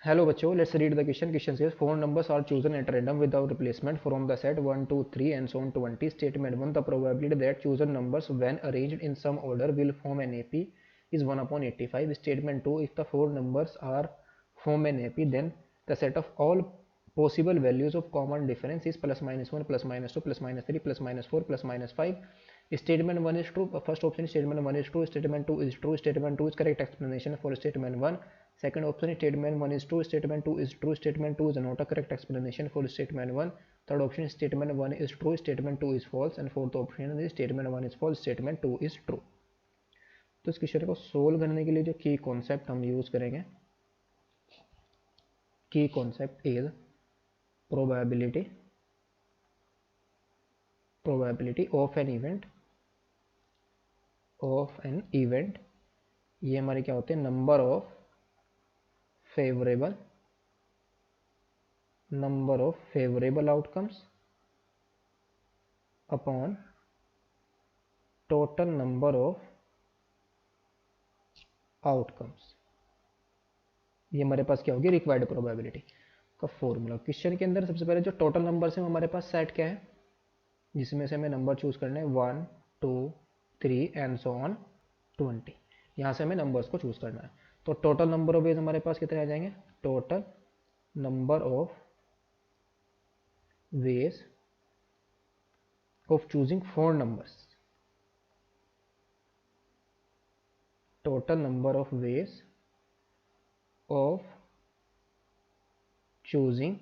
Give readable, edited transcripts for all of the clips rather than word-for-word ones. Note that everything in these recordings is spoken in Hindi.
Hello बच्चों, let's read the question. Question says four numbers are chosen at random without replacement from the set 1, 2, 3 and so on 20. Statement 1. The probability that chosen numbers when arranged in some order will form an AP is 1 upon 85. Statement 2. If the four numbers are form an AP, then the set of all possible values of common difference is plus minus 1, plus minus 2, plus minus 3, plus minus 4, plus minus 5. Statement 1 is true. First option, statement 1 is true. Statement 2 is true. Statement 2 is correct explanation for statement 1. Second option, statement 1 is true. Statement 2 is true. Statement 2 is not a correct explanation for statement 1. Third option, statement 1 is true. Statement 2 is false. And fourth option is statement 1 is false. Statement 2 is true. तो इस क्वेश्चन को सोल्व करने के लिए जो की कॉन्सेप्ट हम यूज करेंगे, की concept is probability of an event. ये हमारे क्या होते हैं, number of favourable outcomes upon total number of outcomes. ये हमारे पास क्या होगी, रिक्वायर्ड प्रोबेबिलिटी का फॉर्मूला. क्वेश्चन के अंदर सबसे पहले जो टोटल नंबर्स हैं हमारे पास सेट क्या है, जिसमें से हमें नंबर चूज करना है 1, 2, 3 एंड सो ऑन 20. यहाँ से हमें नंबर्स को चूज करना है. तो टोटल नंबर ऑफ वेज हमारे पास कितने आ जाएंगे, total number of ways of choosing four numbers. Total number of ways of choosing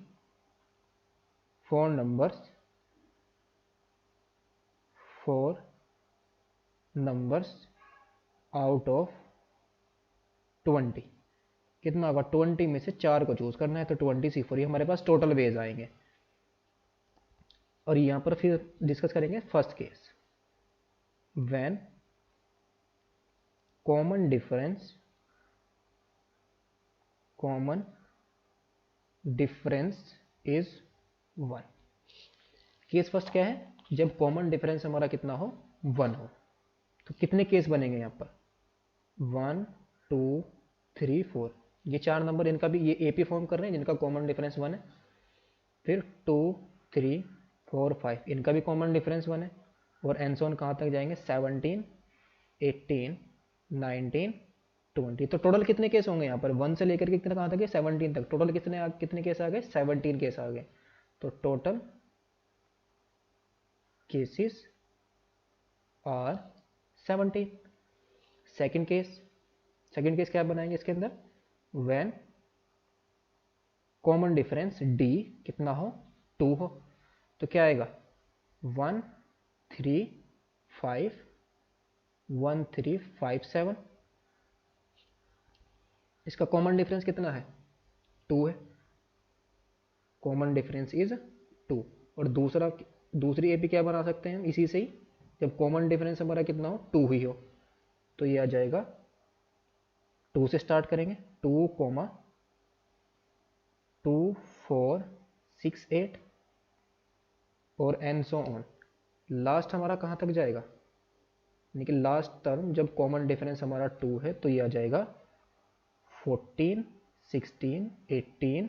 four numbers out of 20. कितना होगा, 20 में से 4 को चूज करना है तो 20 सी 4, ये हमारे पास टोटल वेज आएंगे. और यहां पर फिर डिस्कस करेंगे first case, when common difference is 1. Case first क्या है, जब कॉमन डिफरेंस हमारा कितना हो, 1 हो. तो कितने केस बनेंगे यहाँ पर, 1, 2, 3, 4. ये 4 नंबर, इनका भी ये एपी फॉर्म कर रहे हैं जिनका कॉमन डिफरेंस 1 है. फिर 2, 3, 4, 5, इनका भी कॉमन डिफरेंस 1 है. और एंड सो ऑन कहाँ तक जाएंगे, 17, 18, 19, 20. तो टोटल कितने केस होंगे यहाँ पर, 1 से लेकर के कितने कहाँ तक है, 17 तक. टोटल कितने केस आ गए, 17 केस आ गए. तो total cases are 17. Second case क्या बनाएंगे इसके अंदर, व्हेन कॉमन डिफरेंस डी कितना हो, 2 हो. तो क्या आएगा, 1, 3, 5, 1, 3, 5, 7. इसका कॉमन डिफरेंस कितना है, 2 है. Common difference is 2. और दूसरी एपी क्या बना सकते हैं हम इसी से ही, जब कॉमन डिफरेंस हमारा कितना हो, 2 ही हो. तो ये आ जाएगा, 2 से स्टार्ट करेंगे, 2, 2, 4, 6, 8 और एंड सो ऑन. लास्ट हमारा कहाँ तक जाएगा, यानी कि लास्ट टर्म जब कॉमन डिफरेंस हमारा 2 है तो ये आ जाएगा 14, 16, 18,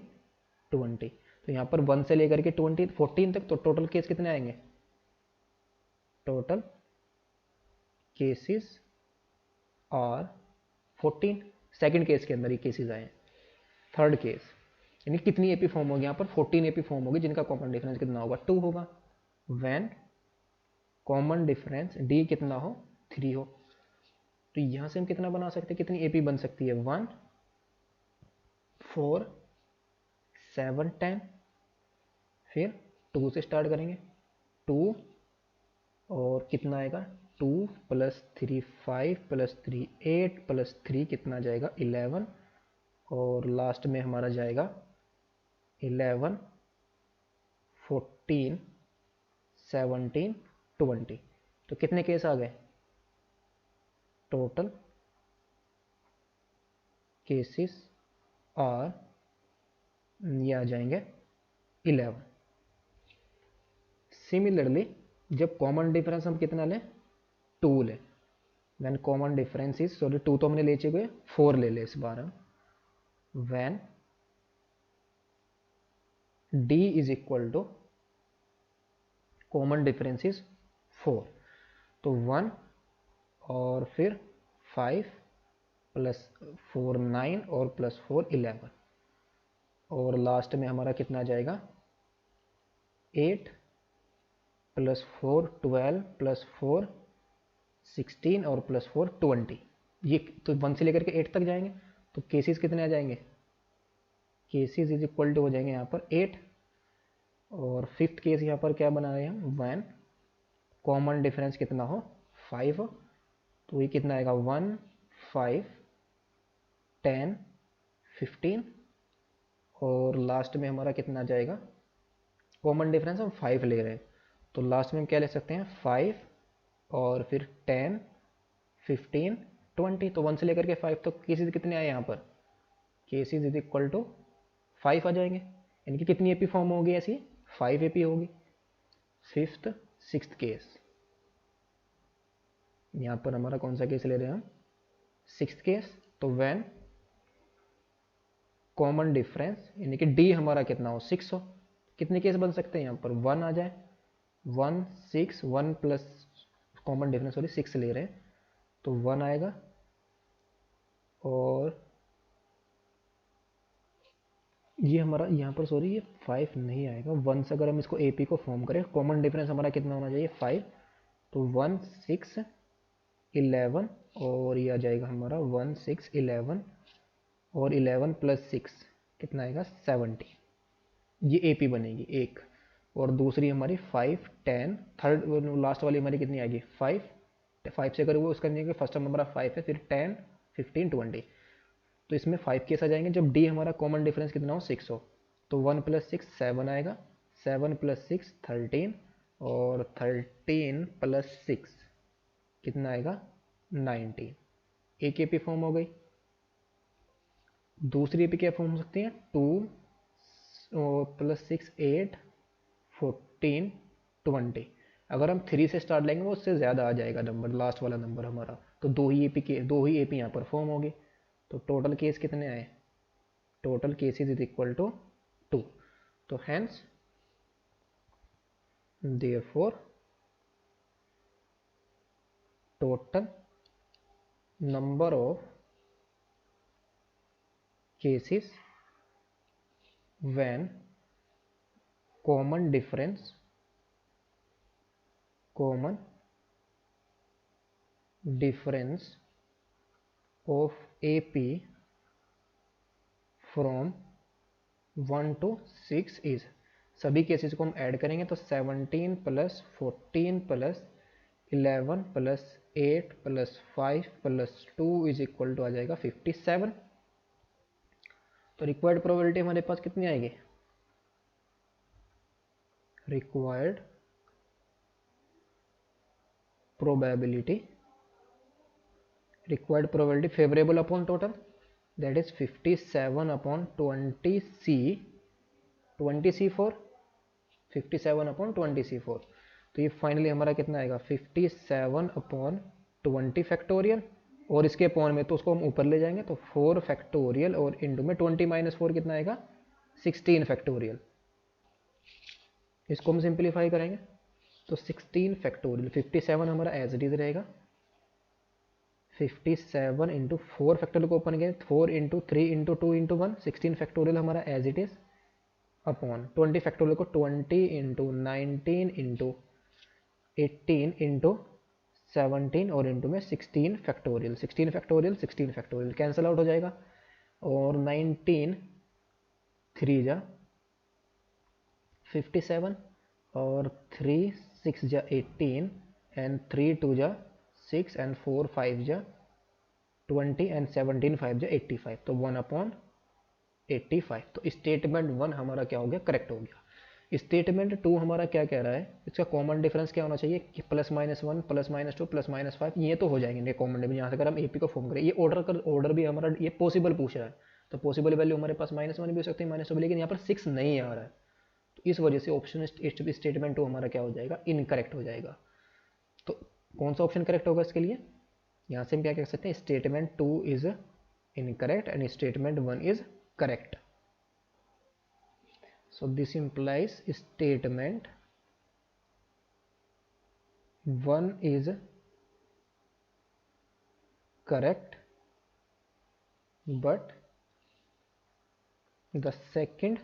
20. तो यहाँ पर 1 से लेकर के 14 तक. तो टोटल केस कितने आएंगे, total cases are 14. Second case के अंदर ये केसेस आए. थर्ड केस, यानी कितनी एपी फॉर्म होगी यहाँ पर, 14 एपी फॉर्म होगी जिनका कॉमन डिफरेंस कितना होगा, 2 होगा. व्हेन कॉमन डिफरेंस डी कितना हो, 3 हो. तो यहां से हम कितना बना सकते हैं, कितनी एपी बन सकती है, 1, 4, 7, 10. फिर 2 से स्टार्ट करेंगे, 2 और कितना आएगा, 2 + 3 5 + 3 8 + 3 कितना जाएगा, 11. और लास्ट में हमारा जाएगा 11, 14, 17, 20. तो कितने केस आ गए, टोटल केसेस आर, ये आ जाएंगे 11. सिमिलरली जब कॉमन डिफरेंस हम कितना लें, 2 लें, when common difference is, sorry 2 तो हमने ले चुके, 4 ले इस बार हम. When D is equal to common difference is 4, तो 1 और फिर 5 प्लस 4 9 और प्लस 4 11, और लास्ट में हमारा कितना आ जाएगा 8 प्लस 4 12 प्लस 4 16 और प्लस 4 20। ये तो 1 से लेकर के 8 तक जाएंगे, तो केसेस कितने आ जाएंगे, केसेस इज इक्वल टू हो जाएंगे यहाँ पर 8, और फिफ्थ केस यहाँ पर क्या बना रहे हैं हम, 1 कॉमन डिफरेंस कितना हो 5 हो, तो ये कितना आएगा 1 5 10 15, और लास्ट में हमारा कितना आ जाएगा, कॉमन डिफरेंस हम 5 ले रहे हैं, तो लास्ट में हम क्या ले सकते हैं 5 और फिर 10 15 20, तो 1 से लेकर के 5 तक केसेस कितने आए यहाँ पर, केसेस इज इक्वल टू 5 आ जाएंगे, इनकी कितनी एपी फॉर्म होगी ऐसी 5 एपी होगी। फिफ्थ सिक्स्थ केस, यहाँ पर हमारा कौन सा केस ले रहे हैं हम, सिक्स्थ केस, तो व्हेन कॉमन डिफरेंस यानी कि डी हमारा कितना हो 6 हो, कितने केस बन सकते हैं यहाँ पर 1 आ जाए, 1 6 1 प्लस कॉमन डिफरेंस सॉरी 6 ले रहे हैं, तो 1 आएगा, और ये हमारा यहाँ पर सॉरी ये 5 नहीं आएगा, 1 से अगर हम इसको एपी को फॉर्म करें, कॉमन डिफरेंस हमारा कितना होना चाहिए 5, तो 1 6 11, और ये आ जाएगा हमारा 1 6 11 और 11 प्लस 6 कितना आएगा 70, ये एपी बनेगी एक, और दूसरी हमारी 5 10, थर्ड लास्ट वाली हमारी कितनी आएगी 5 से अगर वो उसका नहीं फर्स्ट टर्म हमारा 5 है, फिर 10 15 20, तो इसमें 5 केस आ जाएंगे जब डी हमारा कॉमन डिफरेंस कितना हो 6 हो, तो 1 प्लस 6 7 आएगा, 7 प्लस 6 13, और 13 प्लस 6 कितना आएगा 19, एक एपी फॉर्म हो गई। दूसरी एपी क्या फॉर्म हो सकती है 2 प्लस 6 8 14 20, अगर हम 3 से स्टार्ट लेंगे वो उससे ज़्यादा आ जाएगा नंबर, लास्ट वाला नंबर हमारा, तो दो ही एपी यहाँ पर फॉर्म होगी, तो टोटल केस कितने आए, total cases is equal to 2, तो hence therefore total number of cases when common difference of AP from 1 to 6 is, सभी केसेस को हम ऐड करेंगे तो 17 plus 14 plus 11 plus 8 plus 5 plus 2 is equal to आ जाएगा 57, तो रिक्वायर्ड प्रोबेबिलिटी हमारे पास कितनी आएगी, required probability favourable upon total, that is 57 upon 20C4, 57 upon 20C4, तो ये फाइनली हमारा कितना आएगा 57 अपॉन 20 फैक्टोरियल, और इसके अपॉन में तो उसको हम ऊपर ले जाएंगे तो 4 फैक्टोरियल, और इंटू में 20 माइनस 4 कितना आएगा 16 फैक्टोरियल, इसको हम सिंप्लीफाई करेंगे तो 16 फैक्टोरियल, 57 हमारा एज इट इज रहेगा, 57 इंटू 4 फैक्टोरियल को ओपन करें 4 इंटू 3 इंटू 2 इंटू 1, 16 फैक्टोरियल हमारा as it is, upon 20 factorial को 20 इंटू 19 इंटू 18 इंटू 17 और इंटू में 16 factorial, 16 factorial 16 factorial cancel out हो जाएगा, और 19 3 जा 57, और 3 6 जा 18, एंड 3 2 जा 6, एंड 4 5 जा 20, एंड 17 5 जा 85, तो 1 अपॉन 85, तो स्टेटमेंट 1 हमारा क्या हो गया करेक्ट हो गया। स्टेटमेंट 2 हमारा क्या कह रहा है, इसका कॉमन डिफरेंस क्या होना चाहिए कि +-1 +-2 +-5, ये तो हो जाएंगे कॉमन डिफरेंस, यहाँ से अगर हम एपी को फॉर्म करें, ये ऑर्डर भी हमारा ये पॉसिबल पूछ रहा है, तो पॉसिबल वैल्यू हमारे पास -1 भी हो सकती है -2 भी, लेकिन यहाँ पर 6 नहीं आ रहा है, तो इस वजह से ऑप्शन स्टेटमेंट 2 हमारा क्या हो जाएगा इनकरेक्ट हो जाएगा। तो कौन सा ऑप्शन करेक्ट होगा इसके लिए, यहाँ से हम क्या कह सकते हैं statement 2 is incorrect and statement 1 is correct. So this implies statement 1 is correct, but the second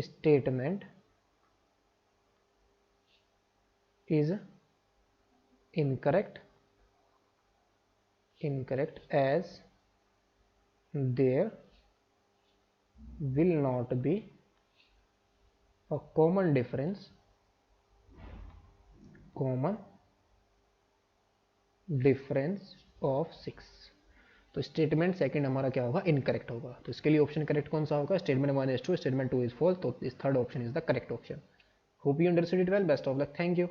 statement is incorrect as there will not be a common difference of 6. तो स्टेटमेंट सेकंड हमारा क्या होगा, इनकरेक्ट होगा। तो इसके लिए ऑप्शन करेक्ट कौन सा होगा, statement 1 is true, statement 2 is false, तो इस third option is the correct option. Hope you understood it well, best of luck, thank you.